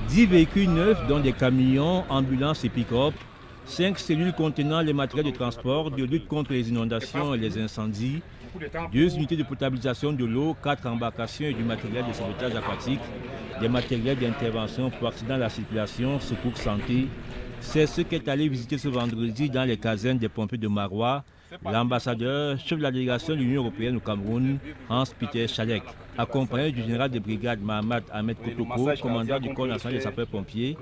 10 véhicules neufs, dont des camions, ambulances et pick-up, 5 cellules contenant les matériels de transport, de lutte contre les inondations et les incendies, 2 unités de potabilisation de l'eau, 4 embarcations et du matériel de sauvetage aquatique, des matériels d'intervention pour accidents à la circulation, secours santé. C'est ce qu'est allé visiter ce vendredi dans les casernes des pompiers de Marois l'ambassadeur, chef de la délégation de l'Union européenne au Cameroun, Hans-Peter Schalek, accompagné du général de brigade Mahamat Ahmed Kotoko, commandant du corps national des sapeurs-pompiers.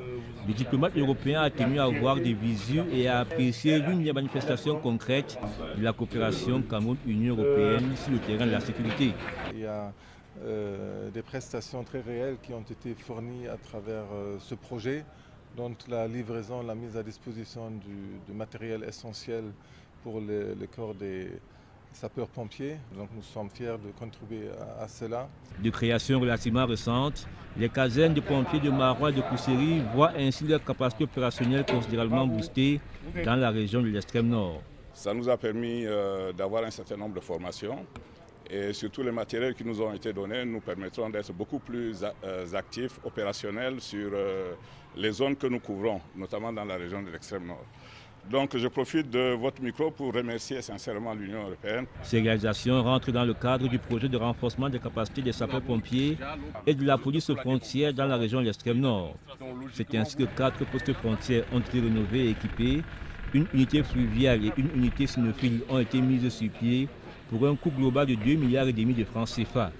Le diplomate européen a tenu à voir des visus et à apprécier l'une des manifestations concrètes de la coopération Cameroun-Union européenne sur le terrain de la sécurité. Il y a des prestations très réelles qui ont été fournies à travers ce projet, dont la livraison, la mise à disposition du matériel essentiel pour le corps des sapeurs-pompiers. Donc nous sommes fiers de contribuer à cela. De création relativement récente, les casernes de pompiers de Marois et de Kousséry voient ainsi leur capacité opérationnelle considérablement boostée dans la région de l'extrême nord. Ça nous a permis d'avoir un certain nombre de formations et surtout les matériels qui nous ont été donnés nous permettront d'être beaucoup plus actifs, opérationnels sur les zones que nous couvrons, notamment dans la région de l'extrême nord. Donc je profite de votre micro pour remercier sincèrement l'Union européenne. Ces réalisations rentrent dans le cadre du projet de renforcement des capacités des sapeurs-pompiers et de la police frontière dans la région de l'extrême nord. C'est ainsi que 4 postes frontières ont été rénovés et équipés. Une unité fluviale et une unité cynophile ont été mises sur pied pour un coût global de 2,5 milliards de francs CFA.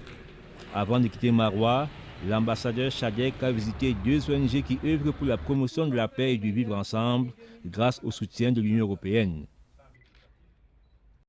Avant de quitter Marois, l'ambassadeur Schalek a visité 2 ONG qui œuvrent pour la promotion de la paix et du vivre ensemble grâce au soutien de l'Union européenne.